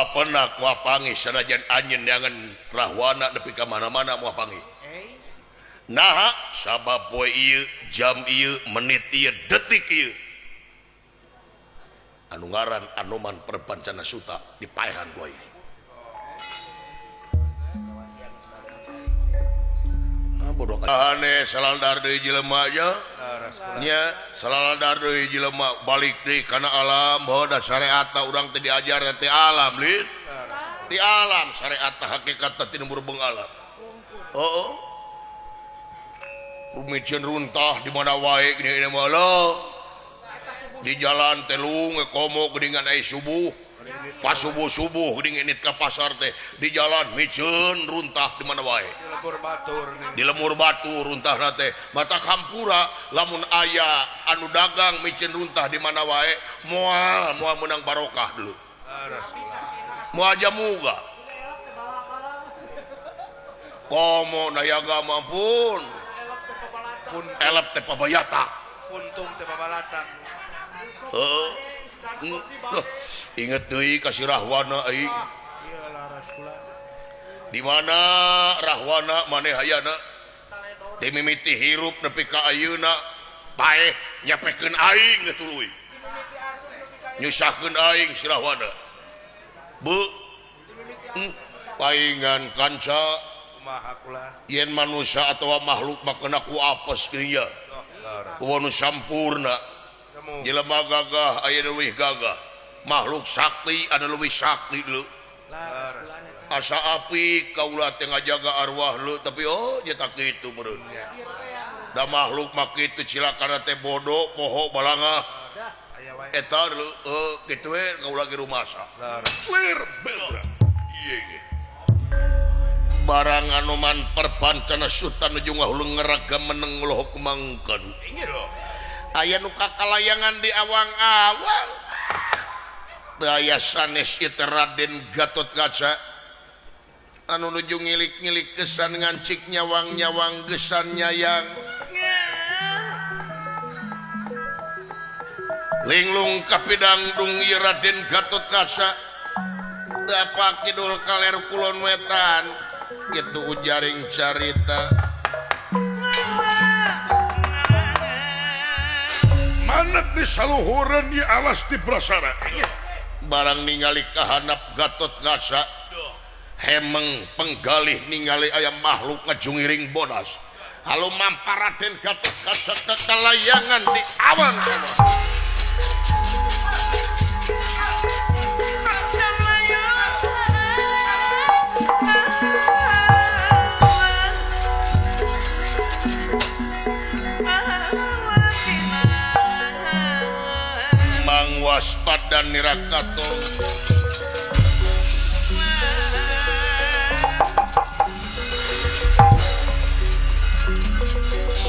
penak wapangi sanajan anjeun jangan rahwana nepi ka mana-mana moal pangi. Nah, sabab poe ieu, jam ieu, menit ieu, detik ieu. Anu ngaran Anoman Perpancana Suta dipaehan ku ieu. Nah, bodoh aneh salaldar deui jelema nya. Nya salaldar deui jelema balik deui kana alam bahwa da syariat urang teh diajar teh alam lin. Di alam syariat hakikat teh berbeng alam. Oh. Rumicieun runtah di mana wae gini mah di jalan teh lu ngekomo geuningan aya subuh. Pas subuh-subuh geuning init ka pasar teh di jalan micieun runtah di mana wae. Di lemur batur runtahna teh mata kampura lamun aya anu dagang micieun runtah di mana wae moal meunang barokah dulu. Moal jamuga. Komo nayaga mampun. Elep teh pabayata. Untung teh pabalatan. Inget deui ka si Rahwana euy. Di mana Rahwana maneh hayana? Teu mimiti hirup nepi ka ayeuna paeh nyapekeun aing getuluy. Nyusahkeun aing si Rahwana. Bu paingan kanca Kumaha kula? yen manusia atau makhluk makna ku apes kieu. Ku anu sampurna. Jelema gagah aya leuwih gagah. Makhluk sakti anu leuwih sakti lu. Asa api kaula teh ngajaga arwah lu tapi nya tak kitu meureun. Da makhluk mah kitu cilakana teh bodoh poho balangah. Eta kitu we kaula ge rumasa. Lir beura. Ieu barang Anoman Perpancana Suta nuju ngahulung ngeraga meneng lohok mangkan. Aya nu kakalayangan di awang-awang. Daya sanes ieu Raden Gatotkaca anu nuju ngilik-ngilik gesan ngancik nyawang-nyawang gesan nyayang. Linglung kapidangdung ieu Raden Gatotkaca dapa kidul kaler kulon wetan gitu ujaring carita manet di saluhureun ieu alas di prasara barang ningali kahanap Gatotkaca hemeng penggalih ningali aya makhluk ngajungiring bodas halu mampar Raden Gatotkaca kakalayangan di awan waspada Nirakato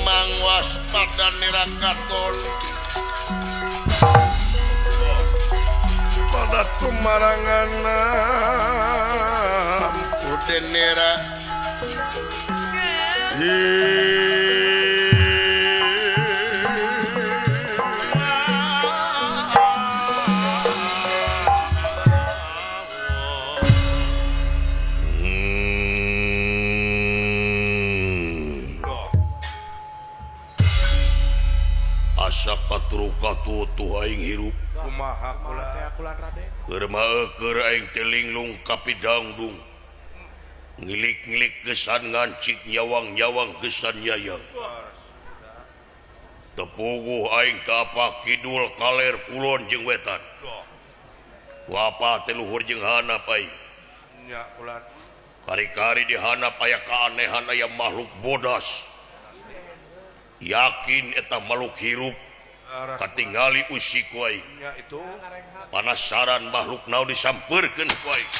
mang waspada Nirakato pada tumaranganna udenera katu tuh aing hirup Kumaha kula? Keur maeukeur aing teh linglung kapidangdung ngilik-ngilik gesan ngancik nyawang-nyawang gesan nyayang tepuguh aing teh apa kidul kaler kulon jeung wetan ku apa teh luhur jeung handap aing nya kula kari-kari di handap aya kaanehan aya makhluk bodas yakin eta makhluk hirup katingali usik wae nya itu panasaran makhluk naon disampeurkeun ku aing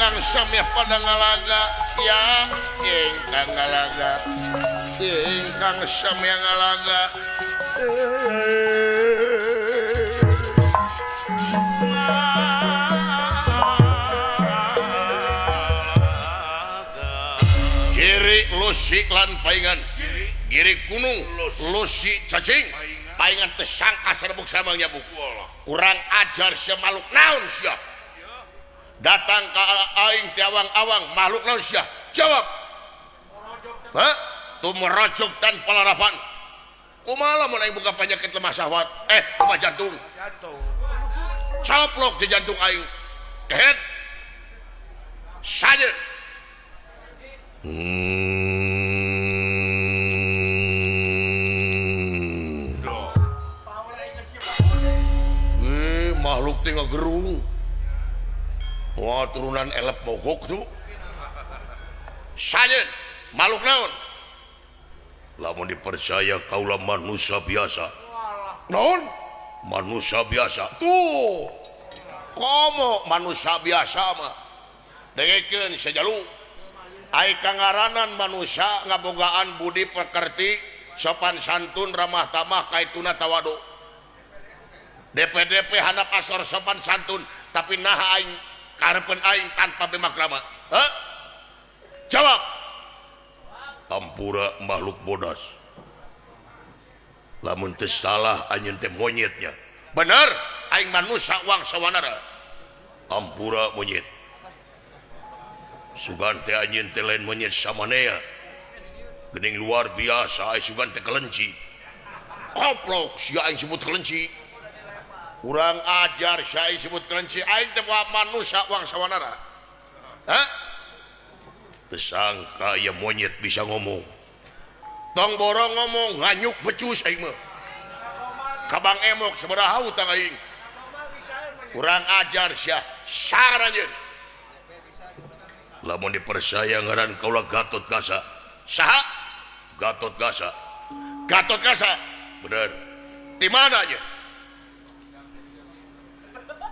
ingkang sami pada ngalaga ya ingkang ngalaga ingkang sami ngalaga Giri Lusi lan paingan Giri Gunung Lusi cacing paingan tesangka serbuk samang nyabuk kurang ajar sia makhluk naon sia datang ke aing ti awang-awang makhluk naon sia jawab ha tu merojok dan palarapan kumaha mun aing buka penyakit lemah syahwat lemah jantung coplok di jantung aing kehet saja makhluk tinggal gerung wah turunan elep mogok tuh saja makhluk naon lamun dipercaya kaulah manusia biasa naon manusia biasa tuh komo manusia biasa mah dengekeun sajalu ai kangaranan manusia ngabogaan budi pekerti sopan santun ramah tamah kaituna tawadu DP handap asor sopan santun tapi nah aing karepen aing tanpa bemakrama jawab ampura makhluk bodas lamun teu salah anjeun teh monyetnya bener aing manusia wang sawanara ampura monyet sugan teh anjeun teh lain monyet samanea geuning luar biasa ai sugan teh kelenci koplok sia aing sebut kelenci kurang ajar saya sebut kelenci aing teh manusia wang sawanara tersangka ya monyet bisa ngomong tong borong ngomong nganyuk becus aing mah kabang emok sabaraha utang aing kurang ajar sia saranjeun lamun dipercaya ngaran kaula Gatot Gasa saha Gatot Gasa bener di mana nya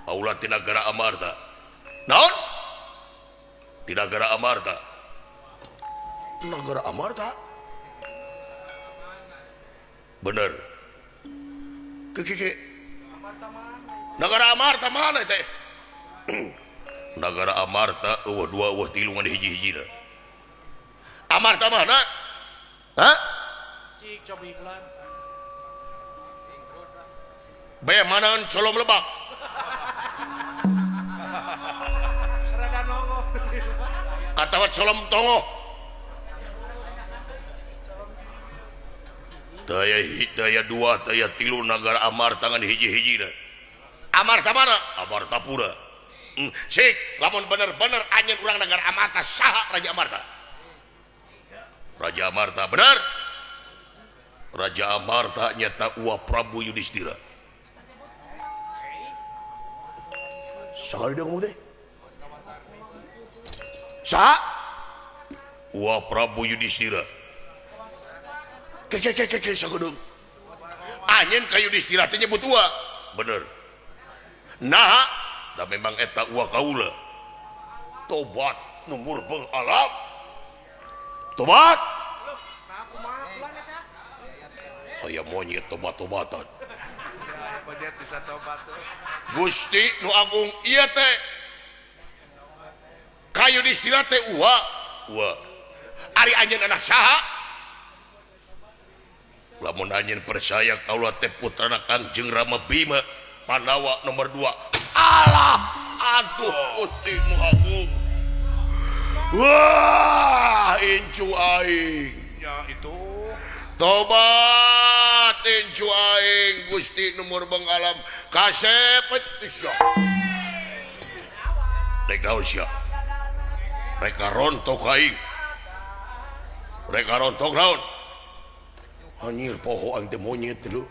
Aula di negara Amarta naon di negara Amarta bener negara Amarta mana teh negara Amarta dua tilu ngan hiji-hijina Amarta mana cik coba iklan bae manaan colom lebak rada nongol atawa colom tongo daya dua daya tilu negara Amarta ngan hiji-hijina Amarta mana Amarta pura sik lamun bener-bener anjeun urang negara Amarta saha Raja Amarta bener Raja Amarta nyata uap Prabu Yudhistira sakali dia ngomong teh saha uap Prabu Yudhistira ke sagedeung anjeun ka Yudhistira teh nyebut uap bener nah da memang eta uap kaula tobat numur beung alam tobat aya monyet tobat-tobatan monyet bisa tobat tuh Gusti nu agung ieu teh ka Yudhistira teh uap ari anjeun anak saha lamun anjeun percaya kaula teh putrana Kangjeng Rama Bima Pandawa nomor 2 alah aduh Gusti nu agung wah incu aing nya itu tobat incu aing Gusti numur beung alam kasepet isya rek naon sia reka rontok aing reka rontok naon anjir poho aing teh monyet dulu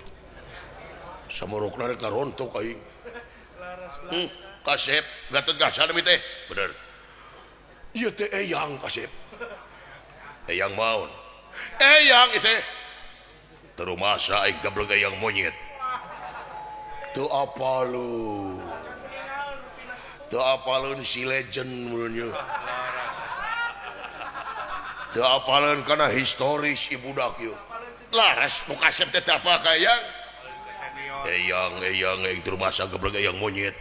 samurukna reka rontok aing kasep Gatot Gasa mi teh bener ieu teh eyang kasep eyang maun eyang itu terumasa aing gablek eyang monyet teu apa lu teu apaleun si legend mulanya teu apaleun kana historis ieu budak ieu laras nu kasep teh apa kayang ke senior eyang itu rumah masa geblek eyang monyet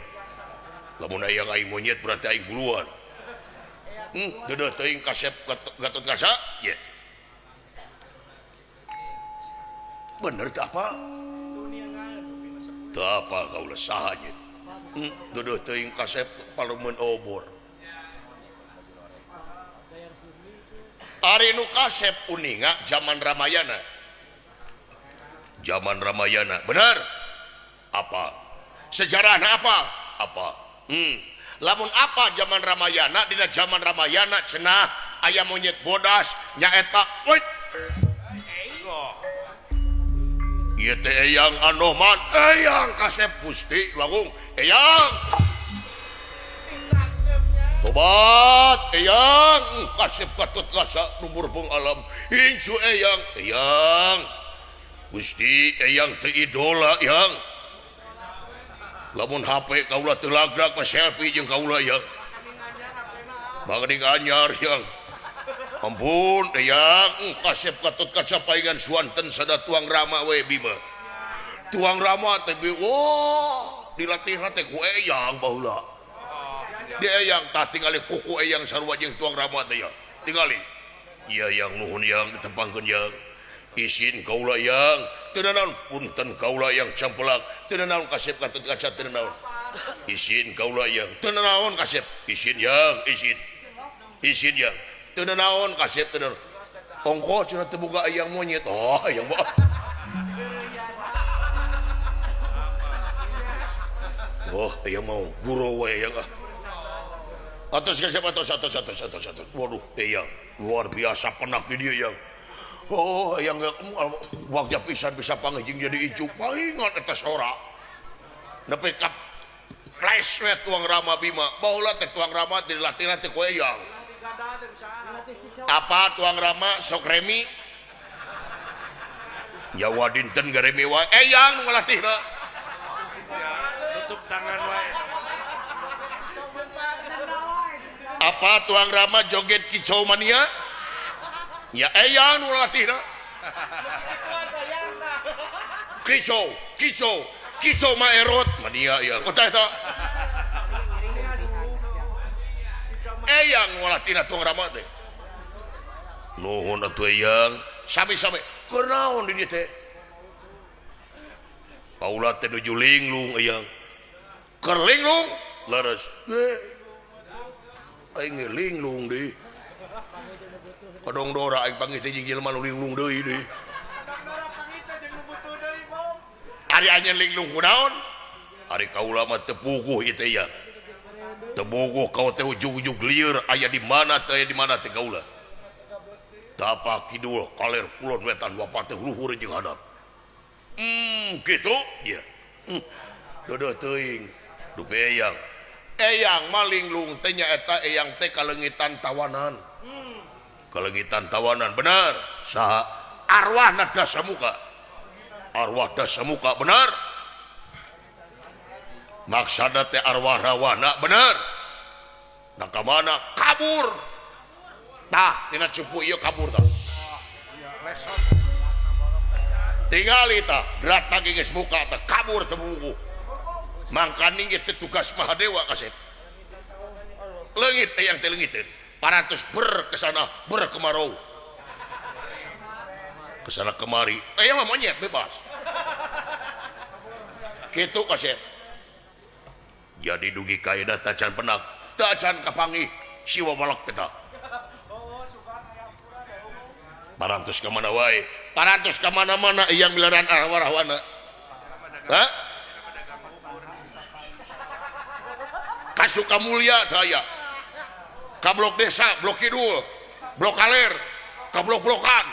lamun eyang aing monyet berarti aing buluan deudeuh teuing kasep Gatot Kaca ye bener teu apa teu apa kaula saha nya deudeuh teuing kasep Parlemen obor ari nu kasep uninga zaman Ramayana bener apa sejarahna apa lamun apa zaman Ramayana dina zaman Ramayana cenah aya monyet bodas nyaeta wait ieu teh eyang Anoman eyang kasep Gusti Langung eyang tobat eyang kasep Gatot Kaca numur pung alam insu eyang Gusti eyang teu idola yang lamun HP kaula teu lagrak mah selfie jeung kaula yang mangeuning anyar yang ampun eyang kasep Gatot Kaca paingan suanten sada tuang rama we bima tuang rama teh dilatihna teh ku eyang baheula dia eyang tah tingali kuku eyang sarua jeung tuang rama teh ya tingali iya yang nuhun yang ditempangkeun yang isin kaula yang teu naon punten kaula yang campelak teu naon kasep Gatot Kaca teu naon isin kaula yang teu naon kasep isin yang isin yang teu naon kasep teu naon ongkos cenah teu boga eyang monyet eyang mah eyang mau guru we eyang atos kasep atos waduh eyang luar biasa penak di dia yang yang wajah pisan bisa panggijing jadi ijuk palingan eta sora nepi ka flash we tuang Rama Bima baheula teh tuang Rama dilatihna teh ku eyang apa tuang Rama sok remi nyawa dinten garemi wae eyang nu ngalatihna tutup tangan wae apa tuang Rama joget kicau mania ya eyang nu latihna kicau maerot mania ya kota eta eyang nu latihna tuang Rama teh nuhun atuh eyang sami-sami keur naon di dieu teh paula teh nuju linglung eyang keur linglung leres aing linglung deui padong dora aing panggih teh jeung jelema nu linglung deui ari anjeun linglung kunaon ari kaula mah teu puguh ieu teh ya teu puguh kau teh ujug-ujug lieur aya di mana teh kaula tapak kidul kaler kulon wetan bapa teh luhur jeung hadap kitu ya dodo teuing dupe eyang malinglung teh nyaeta eyang teh kalengitan tawanan benar saha arwahna dasamuka benar maksana teh arwah rawana benar nah kamana kabur tah tina cupu ieu kabur tah tingali tah gerakna geus muka teh kabur teh buku mangkaning teh tugas Mahadewa kasep leungit teh yang teh leungiteun parantos kesana kemarau kesana kemari mah monyet bebas kitu kasep jadi dugi kaedah tacan penak tacan kapanggih siwa balak teh parantos ka mana wae parantos ka mana-mana yang milaran arwah-arwana Kasuka Mulia saya ka blok desa blok kidul blok kaler ka blok-blokan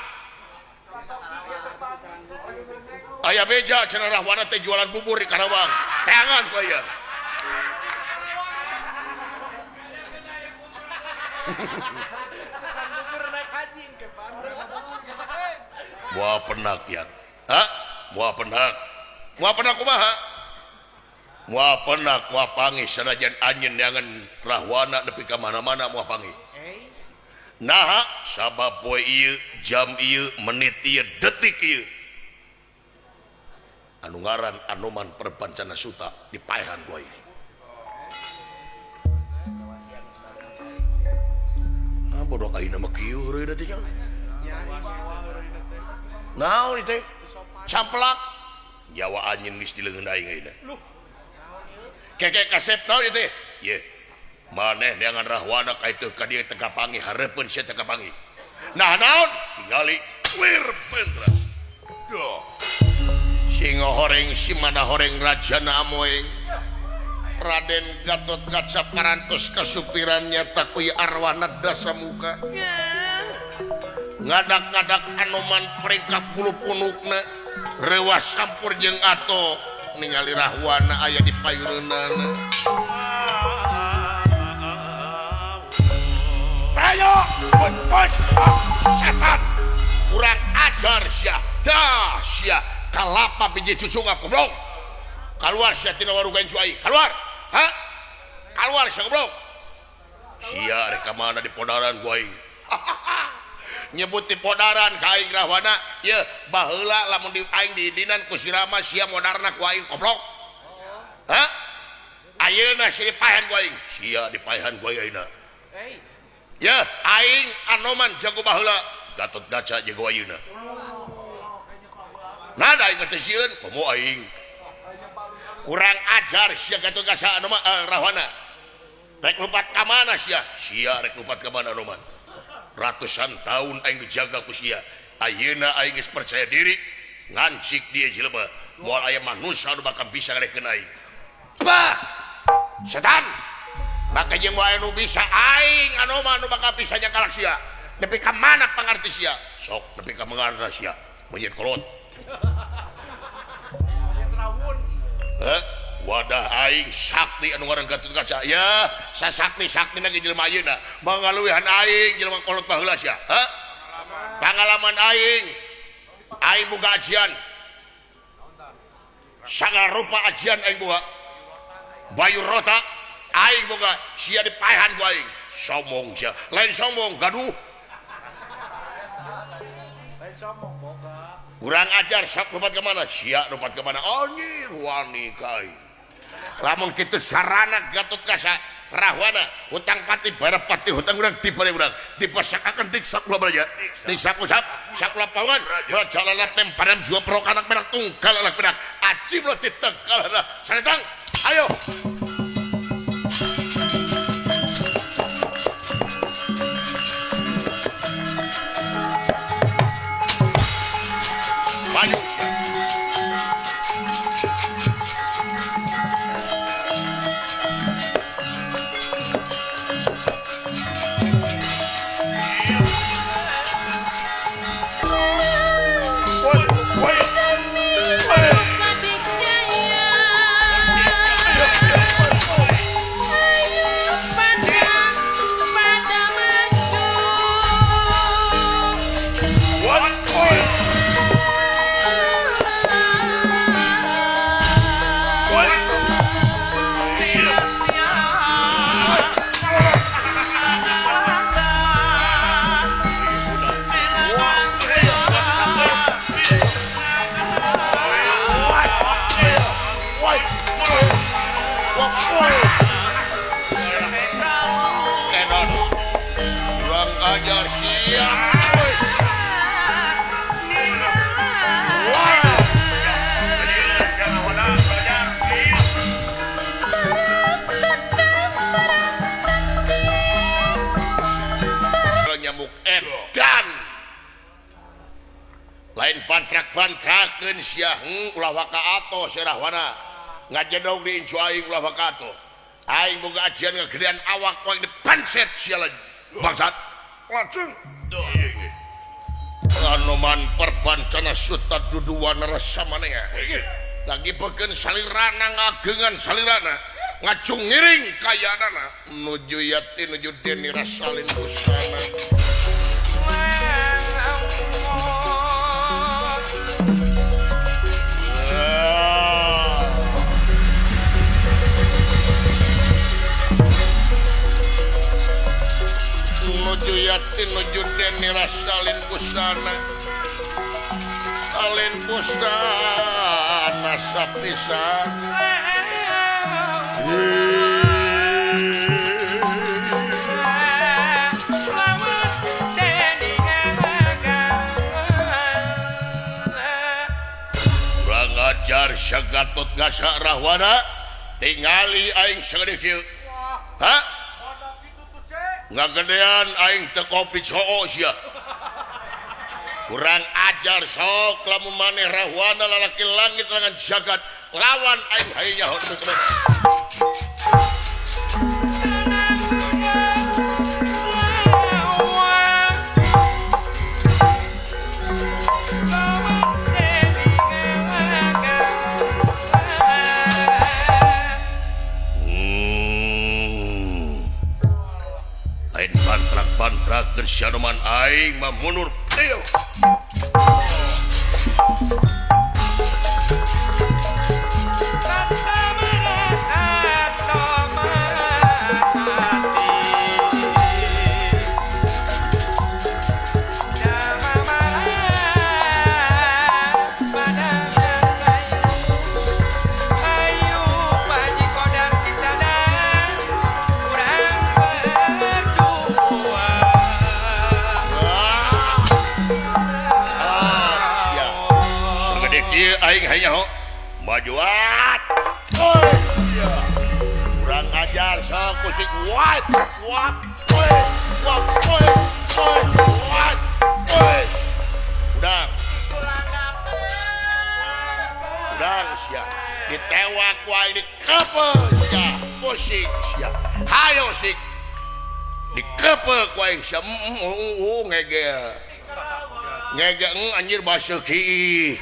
aya beja cenah rahwana teh jualan bubur di Karawang teangan ku aya Mual penak ya. Mual penak kumaha? Mual penak mual pangi sanajan anjeun neangan rahwana nepi ka mana-mana mual pangi. Nah, sabab poe ieu, jam ieu, menit ieu, detik ieu. Anu ngaran Anoman Perbancana Suta dipaehan ku aing. Nah, bodoh ayeuna mah kieu heureuna teh nya. Naon ieu teh? Camplak. Jawa anjeun geus dileungeun aing ayeuna. Keke kasep naon ieu teh? Ye. Maneh neangan rahwana ka itu ka dieu teu kapangi hareupeun sia teu kapangi. Nah naon? Tingali wir pendra. Duh. Singa horeng si mana horeng rajana amoeng. Raden Gatot Kaca parantos kasupirannya takui arwana dasa muka. Ngadak-ngadak Anoman peringkat bulu punukna rewas sampur jeung ato ningali rahwana aya di payureunana. Ayo, bos setan kurang ajar sia dah sia kalapa biji cucunga goblok keluar sia tina warugan cuai keluar ha keluar sia goblok sia rek ka mana di podaran gua aing nyebut di podaran ka aing rahwana ye baheula lamun di aing didinan ku si Rama sia modarna ku aing goblok ha ayeuna sia dipaehan ku aing sia dipaehan ku ayeuna ya aing Anoman jago baheula Gatot Kaca jago ayeuna nah da aing teh sieun komo aing kurang ajar sia Gatot Kaca Anoman rahwana rek lupat ka mana sia rek lupat ka mana Anoman ratusan tahun aing dijaga ku sia ayeuna aing geus percaya diri ngancik dia jelema moal aya manusia nu bakal bisa ngarekeun aing bah setan maka jeung wae nu bisa aing Anoman nu bakal bisa nyangkalak sia nepi ka mana pangarti sia sok nepi ka mangarna sia monyet kolot wadah aing sakti anu ngaran Gatot Kaca ya sasakti-saktina ge jelema ayeuna mangaluihan aing jelema kolot baheula sia pangalaman aing boga ajian sagala rupa ajian aing boga bayu rota aing boga sia dipaehan ku aing sombong sia lain sombong gaduh lain sombong boga kurang ajar sak lupat ke mana sia lupat ke mana anjir wani kai lamun kitu sarana Gatot Kaca rahwana hutang pati barep pati hutang urang dibere urang dipasakakeun diksa kula baraja diksa kusap sakula pawan jalan temparan jua pro anak perak tunggal anak perak ajim lo ditegal sanetang ayo maju lain bantrak-bantrakeun sia ulah waka ato si rahwana ngajedog di incu aing ulah waka ato aing boga ajian ngagedean awak poe dipanset sia bangsat langsung Anoman Perbancana Suta duduan rasa maneh lagi peukeun salirana ngageungan salirana ngacung ngiring kayanana nuju yati nuju deni rasalin busana tinuju den niras salin kusana salin kusana sapisan kurang ajar Gatot Gasa Rahwana tingali aing segede kieu hah ngagedean aing teu kopi coo sia kurang ajar sok lamun maneh Rahwana lalaki langit langan jagat lawan aing hayya hoteu pantrak gersyanuman aing mah mundur teu aing hanya majuat kurang ajar sok musik what udang sia ditewak wae dikepek sia musik sia hayo sik dikepek wae sia ngege anjir basuh ki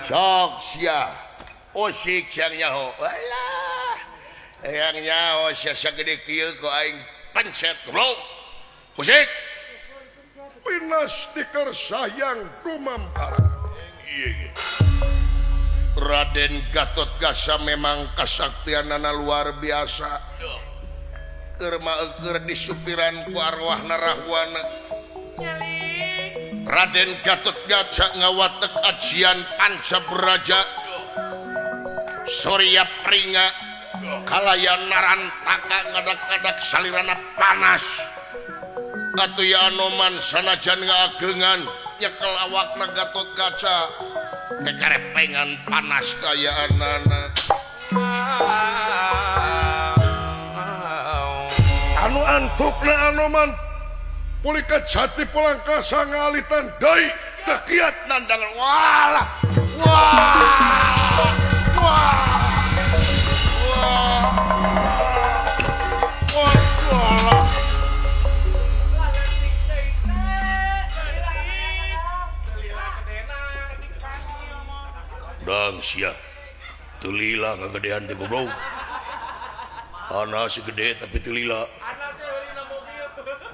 sok sia usik yang nyaho walah yang nyaho sia sagede kieu ku aing pencet goblok usik pinas tikar sayang dumampara ieu Raden Gatot Gasa memang kasaktianana luar biasa keur maeukeur disupiran ku arwahna Rahwana Raden Gatot Gasa ngawatek ajian Pancabraja Surya Pringa kalayan narantaka ngadak-ngadak salirana panas katuya Anoman sanajan ngaageungan nyekel awakna Gatot Gasa kekarepengan panas kayaanana anu antukna Anoman pulika jati pulangkasa ngalitan deui tekiat nandangan walah dang sia teu lila ngagedean teh goblok ana si gede tapi teu lila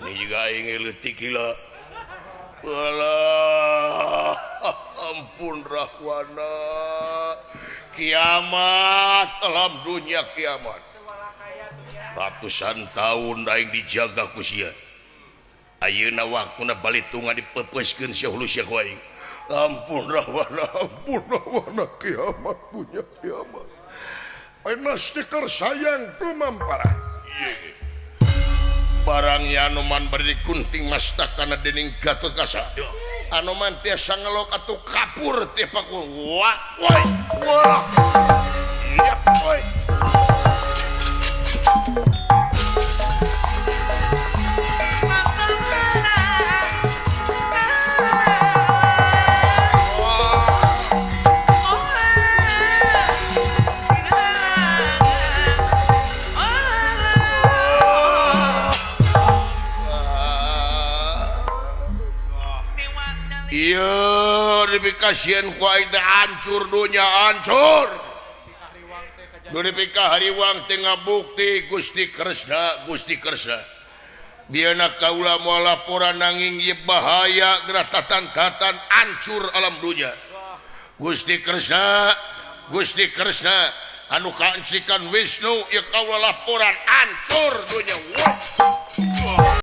ini juga aing leutik lila walah ampun Rahwana kiamat alam dunia kiamat ratusan tahun aing dijaga ku sia ayeuna waktuna balitungan dipepeskeun sia hulu sia ku aing ampun Rahwana kiamat punya kiamat ayeuna stiker sayang tumampara ieu barangnya Anoman bari kunting mastakana dening Gatot Gasa Anoman tiasa ngelok atuh kapur teh paku wah iya boy dipikasieun ku aing teh hancur dunya hancur nu dipikah hariwang teh ngabukti Gusti Kresna biana kaula moal laporan nanging ieu bahaya geura tatan-tatan hancur alam dunya Gusti Kresna anu kaencikan Wisnu ieu kaula laporan hancur dunya